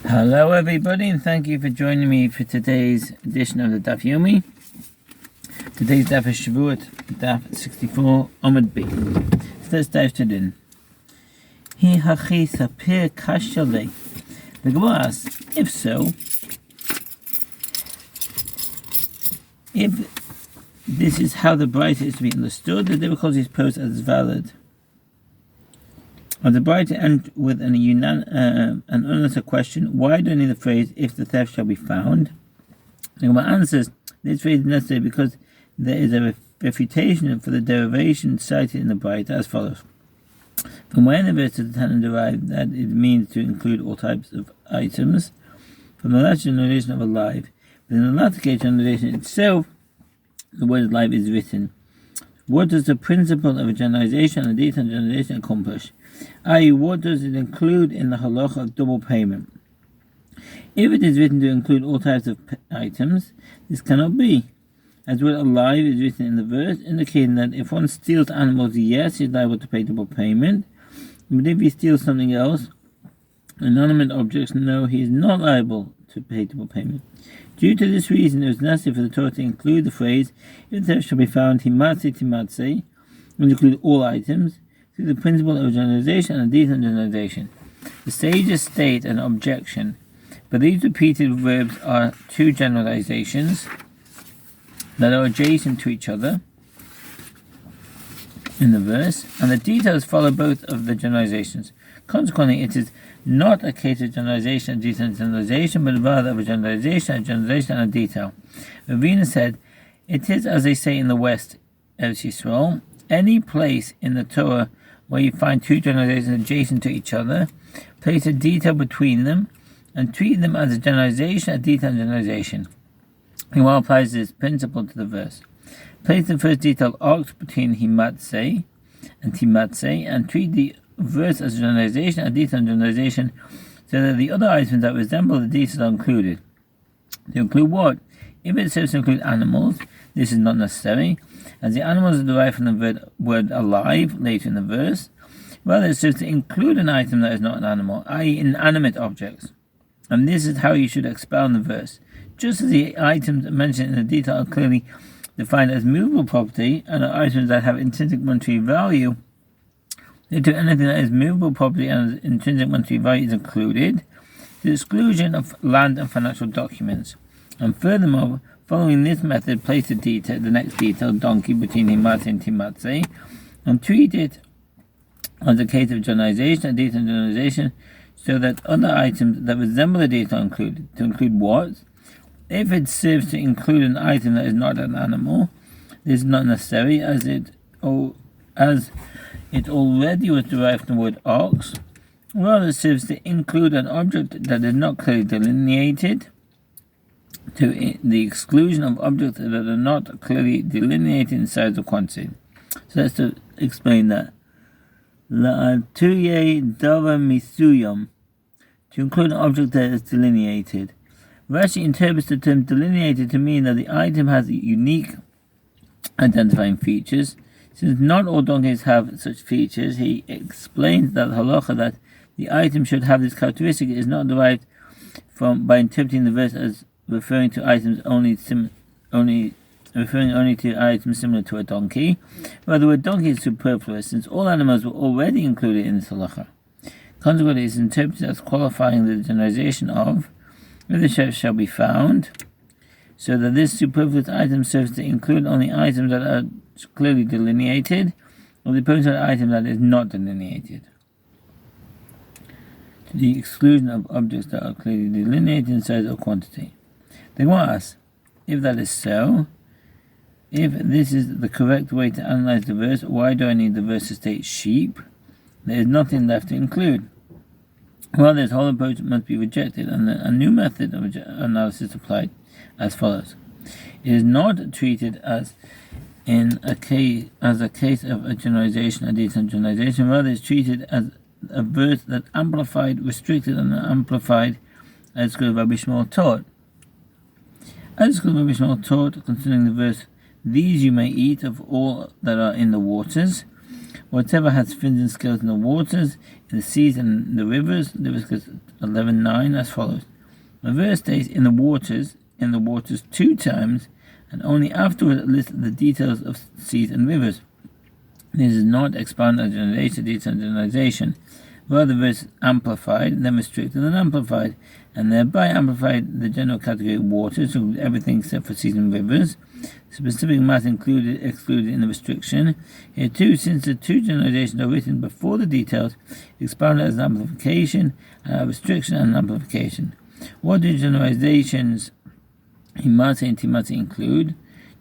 Hello everybody, and thank you for joining me for today's edition of the Daf Yomi. Today's Daf is Shavuot, Daf 64, Amud B. So let's dive to din. Hi hachi sapir kashalei. The Gemara asks, if so, if this is how the Braita is to be understood, the difficulty is posed as valid. Of the Braita end with an unanswered question, why do I need the phrase, if the theft shall be found? The Gemara answers, this phrase is necessary because there is a refutation for the derivation cited in the Braita as follows. From where in the verse does the Tana derive that it means to include all types of items? From the latter generation of alive. But in the latter case generation itself, the word alive is written. What does the principle of a generalization and a detailed generalization accomplish? I.e., what does it include in the halacha of double payment? If it is written to include all types of items, this cannot be. As well, alive is written in the verse, indicating that if one steals animals, yes, he is liable to pay double payment. But if he steals something else, inanimate objects, no, he is not liable to pay double payment. Due to this reason, it was necessary for the Torah to include the phrase, if there shall be found timatse, and include all items, through the principle of generalization and a detailed generalization. The sages state an objection, but these repeated verbs are two generalizations that are adjacent to each other in the verse, and the details follow both of the generalizations. Consequently, it is not a case of generalization and detailed generalization, but rather of a generalization and a detail. Ravina said, it is as they say in the West, Eretz Yisrael, any place in the Torah where you find two generalizations adjacent to each other, place a detail between them, and treat them as a generalization, a detailed generalization. He well applies this principle to the verse. Place the first detail ox between himatse and timatse, and treat the verse as a generalization, a detailed generalization, so that the other items that resemble the details are included. To include what? If it serves to include animals, this is not necessary, as the animals are derived from the word alive later in the verse. Rather, it serves to include an item that is not an animal, i.e. inanimate objects. And this is how you should expound the verse. Just as the items mentioned in the detail are clearly defined as movable property, and are items that have intrinsic monetary value, to anything that is movable property and intrinsic monetary value is included, the exclusion of land and financial documents. And furthermore, following this method, place the next detail, donkey, between himatse and timatse, and treat it as a case of generalization and detailed generalization, so that other items that resemble the detail are included. To include what? If it serves to include an item that is not an animal, this is not necessary, as it already was derived from the word ox. Rather, it serves to include an object that is not clearly delineated, to the exclusion of objects that are not clearly delineated in size or quantity. So let's explain that. La'atuye dava misuyam, to include an object that is delineated. Rashi interprets the term delineated to mean that the item has unique identifying features. Since not all donkeys have such features, he explains that halacha that the item should have this characteristic is not derived by interpreting the verse as referring to items only to items similar to a donkey. Rather, the word donkey is superfluous, since all animals were already included in this halacha. Consequently, it is interpreted as qualifying the generalization of, if the theft shall be found, so that this superfluous item serves to include only items that are clearly delineated, or the opposed to an item that is not delineated, to the exclusion of objects that are clearly delineated in size or quantity. The Gemara asks, if that is so, if this is the correct way to analyze the verse, why do I need the verse to state sheep? There is nothing left to include. Well, this whole approach must be rejected, and a new method of analysis applied as follows. It is not treated as a case of a generalization, a detailed generalization. Rather, it's treated as a verse that amplified, restricted, and amplified, as school of Rabbi Shmuel taught. As school of Rabbi Shmuel taught concerning the verse, these you may eat of all that are in the waters. Whatever has fins and scales in the waters, in the seas and the rivers, Leviticus 11:9, as follows. The verse states in the waters 2 times, and only afterwards lists the details of seas and rivers. This is not expanded on generalization, detail, and generalization. Rather, the verse amplified, then restricted and amplified, and thereby amplified the general category of waters, so everything except for seas and rivers. Specific matter excluded in the restriction. Here too, since the two generalizations are written before the details, expounded as an amplification, and a restriction and an amplification. What do generalizations Himate and Timate include?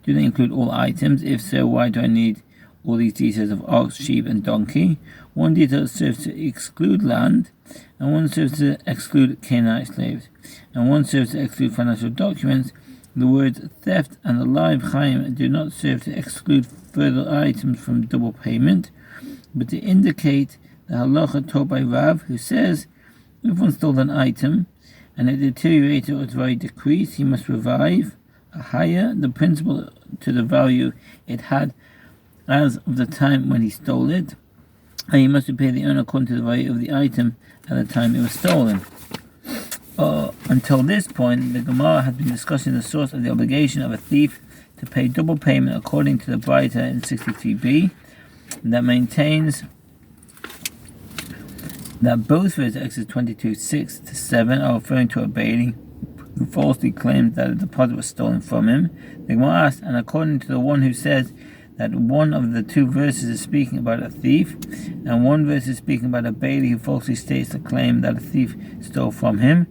Do they include all items? If so, why do I need all these details of ox, sheep, and donkey? One detail serves to exclude land, and one serves to exclude Canaanite slaves, and one serves to exclude financial documents. The words theft and alive chayim do not serve to exclude further items from double payment, but to indicate the halacha taught by Rav, who says, if one stole an item, and it deteriorated or its value decreased, he must revive a higher the principal to the value it had as of the time when he stole it, and he must repay the owner according to the value of the item at the time it was stolen. Until this point, the Gemara has been discussing the source of the obligation of a thief to pay double payment according to the Braita in 63b, that maintains that both verses, Exodus 22:6-7, are referring to a bailey who falsely claimed that a deposit was stolen from him. The Gemara asked, and according to the one who says that one of the two verses is speaking about a thief, and one verse is speaking about a bailey who falsely states the claim that a thief stole from him,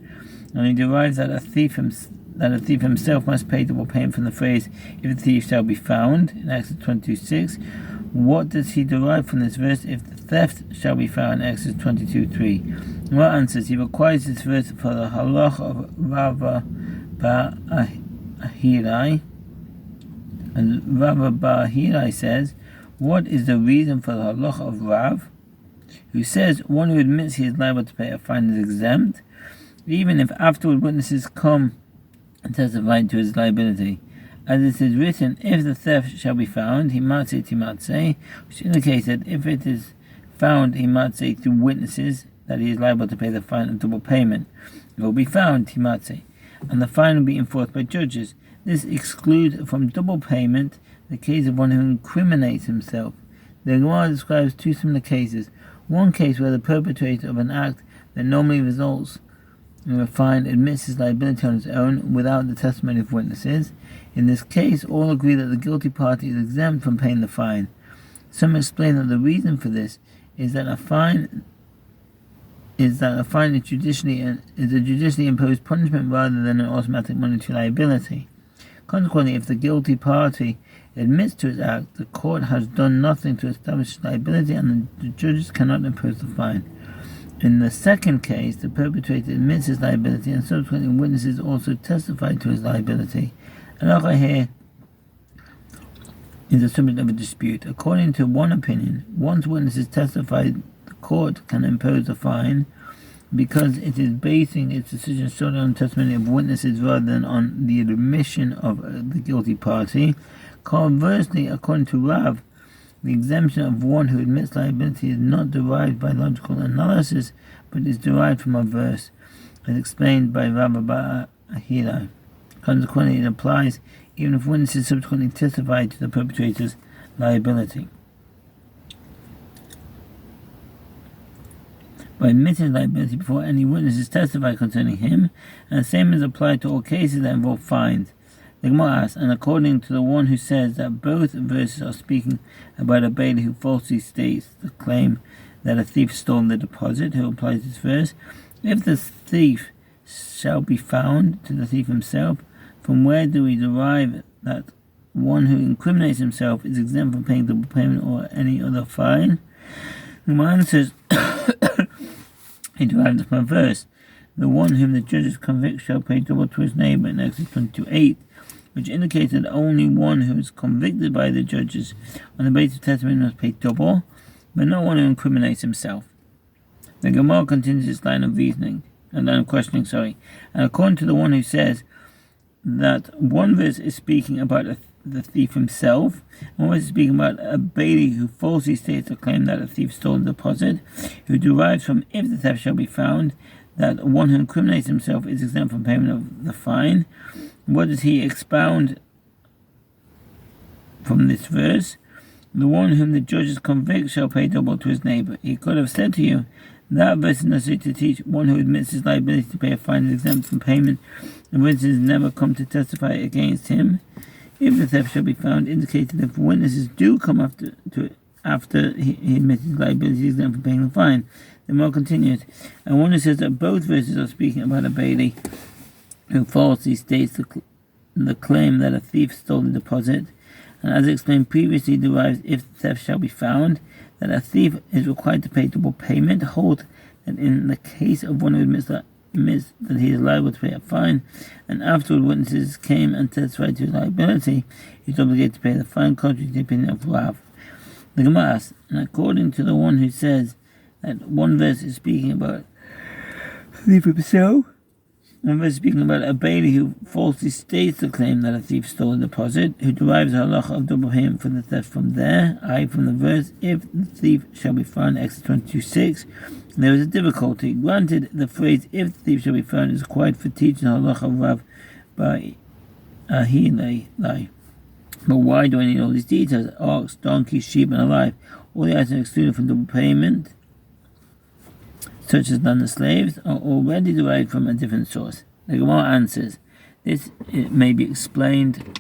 and he derives that a thief himself must pay double payment from the phrase, if the thief shall be found, in Exodus 22:6. What does he derive from this verse, if the theft shall be found, in Exodus 22:3? What answers? He requires this verse for the halach of Bava Ahirai. And Bava Ahirai says, what is the reason for the halach of Rav, who says one who admits he is liable to pay a fine is exempt, even if afterward witnesses come and testify to his liability? As it is written, if the theft shall be found, Himate Timate, which indicates that if it is found, Himate, through witnesses, that he is liable to pay the fine of double payment. It will be found, Timate, and the fine will be enforced by judges. This excludes from double payment the case of one who incriminates himself. The Gemara describes two similar cases. One case where the perpetrator of an act that normally results in a fine admits his liability on his own without the testimony of witnesses. In this case, all agree that the guilty party is exempt from paying the fine. Some explain that the reason for this is that a fine is a judicially imposed punishment rather than an automatic monetary liability. Consequently, if the guilty party admits to his act, the court has done nothing to establish his liability, and the judges cannot impose the fine. In the second case, the perpetrator admits his liability, and subsequently witnesses also testify to his liability. Halacha here is the subject of a dispute. According to one opinion, once witnesses testify, the court can impose a fine because it is basing its decision solely on testimony of witnesses rather than on the admission of the guilty party. Conversely, according to Rav, the exemption of one who admits liability is not derived by logical analysis, but is derived from a verse, as explained by Bava Ahirai. Consequently, it applies even if witnesses subsequently testify to the perpetrator's liability. By admitting liability before any witnesses testify concerning him, and the same is applied to all cases that involve fines. The Gemara asks, and according to the one who says that both verses are speaking about a bailey who falsely states the claim that a thief stole the deposit, who applies this verse, if the thief shall be found, to the thief himself, from where do we derive that one who incriminates himself is exempt from paying double payment or any other fine? The Gemara answers, he derives from a verse, the one whom the judges convict shall pay double to his neighbor, in Exodus 22:8, which indicates that only one who is convicted by the judges on the basis of testimony must pay double, but not one who incriminates himself. The Gemara continues its line of reasoning, and questioning, and according to the one who says that one verse is speaking about the thief himself. And one is speaking about a bailey who falsely states a claim that a thief stole the deposit, who derives from if the theft shall be found, that one who incriminates himself is exempt from payment of the fine. What does he expound from this verse? The one whom the judges convict shall pay double to his neighbor. He could have said to you, that verse is necessary to teach one who admits his liability to pay a fine is exempt from payment, and witnesses never come to testify against him. If the theft shall be found, indicated if witnesses do come after he admits his liability, he is exempt from paying the fine. The Gemara continues, and one who says that both verses are speaking about a bailey who falsely states the claim that a thief stole the deposit, and as explained previously, derives if the theft shall be found, that a thief is required to pay double payment, hold that in the case of one who admits that he is liable to pay a fine, and afterward witnesses came and testified to his liability, he is obligated to pay the fine, contrary to the opinion of Rav. The Gemara asks, and according to the one who says that one verse is speaking about a thief himself, one verse is speaking about a bailey who falsely states the claim that a thief stole a deposit, who derives a halacha of double payment for the theft from there, i.e. from the verse, if the thief shall be found, Exodus 22:6. There is a difficulty. Granted, the phrase, if the thief shall be found, is required for teaching halacha of Rav by Ahilai. But why do I need all these details? Ox, donkey, sheep, and a life. All the items excluded from double payment, such as none the slaves, are already derived from a different source. The Gemara answers, this may be explained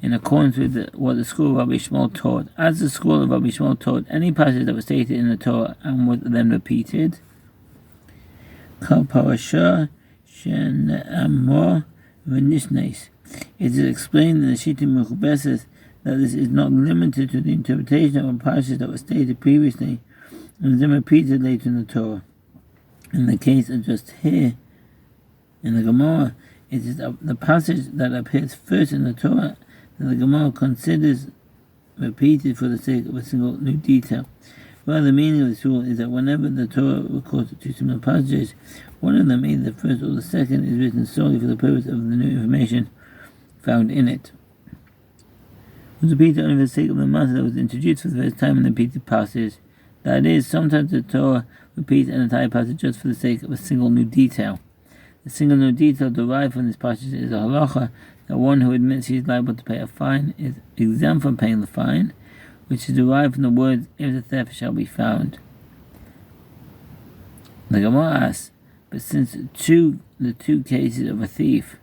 in accordance with what the school of Rabbi Shmuel taught. As the school of Rabbi Shmuel taught, any passage that was stated in the Torah and was then repeated, Kal Parashah Shene'amor V'Nishnes. It is explained in the Shittim Mechubeses that this is not limited to the interpretation of a passage that was stated previously and then repeated later in the Torah. In the case of just here, in the Gemara, it is the passage that appears first in the Torah that the Gemara considers repeated for the sake of a single new detail. Well, the meaning of this rule is that whenever the Torah records two similar passages, one of them, either the first or the second, is written solely for the purpose of the new information found in it. It was repeated only for the sake of the matter that was introduced for the first time in the repeated passage. That is, sometimes the Torah repeats an entire passage just for the sake of a single new detail. The single new detail derived from this passage is a halacha that one who admits he is liable to pay a fine is exempt from paying the fine, which is derived from the words, if the theft shall be found. The Gemara asks, but since the two cases of a thief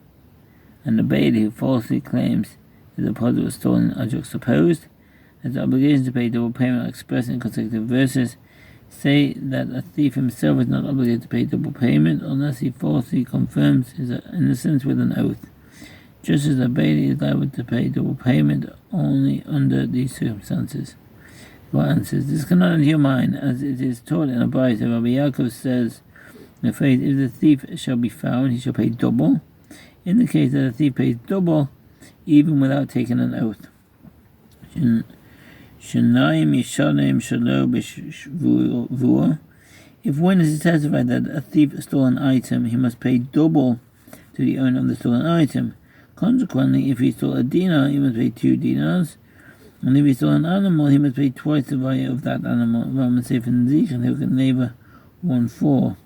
and the bailey who falsely claims the deposit was stolen are juxtaposed, as the obligation to pay double payment are expressed in consecutive verses, say that a thief himself is not obligated to pay double payment unless he falsely confirms his innocence with an oath, just as a bailey is liable to pay double payment only under these circumstances. God answers, this cannot enter your mind, as it is taught in a Bava. Rabbi Yaakov says, the phrase, if the thief shall be found, he shall pay double, indicates that the thief pays double even without taking an oath. If witnesses testify that a thief stole an item, he must pay double to the owner of the stolen item. Consequently, if he stole a dinar, he must pay 2 dinars, and if he stole an animal, he must pay twice the value of that animal. Rambam says in the Zichan, he can neighbor 1:4.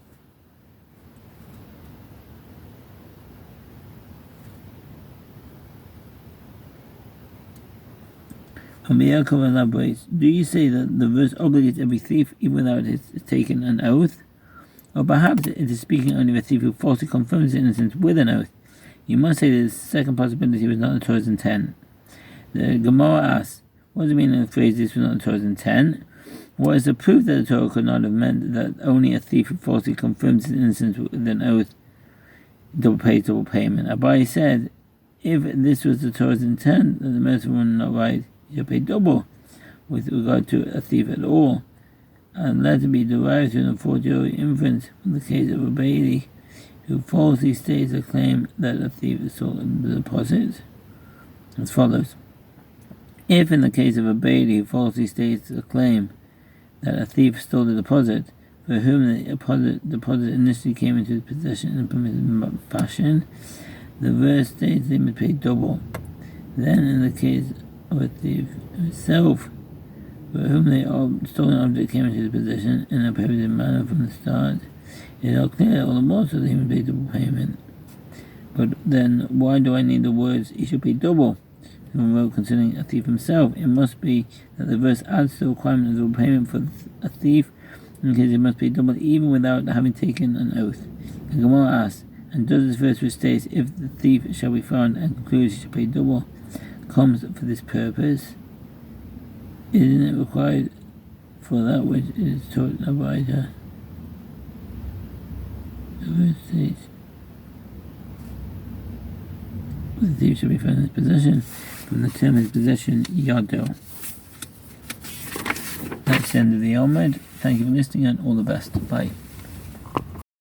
Rabbi Yaakov elaborates, do you say that the verse obligates every thief even without his taking an oath? Or perhaps it is speaking only of a thief who falsely confirms his innocence with an oath. You must say that the second possibility was not the Torah's intent. The Gemara asks, what does it mean in the phrase this was not the Torah's intent? What is the proof that the Torah could not have meant that only a thief who falsely confirms his innocence with an oath pays double payment? Abai said, if this was the Torah's intent, then the merciful one not right, he shall pay double with regard to a thief at all, and let it be derived to an fortiori inference from the case of a bailey who falsely states a claim that a thief has stolen the deposit, as follows. If in the case of a bailey who falsely states a claim that a thief stole the deposit, for whom the deposit initially came into his possession in a permitted fashion, the verse states they must pay double. Then, in the case of a thief himself, for whom the stolen object came into his possession in a prohibited manner from the start, it is all clear that all the more so that he must pay double payment. But then, why do I need the words, he should pay double? Well, concerning a thief himself, it must be that the verse adds to the requirement of double payment for a thief, in case he must pay double even without having taken an oath. And Gemara asks, and does this verse which states, if the thief shall be found and concludes he shall pay double, comes for this purpose? Isn't it required for that which is taught about the verse states, the thief shall be found in his possession, from the term his possession, yado. That's the end of the Almud. Thank you for listening and all the best. Bye.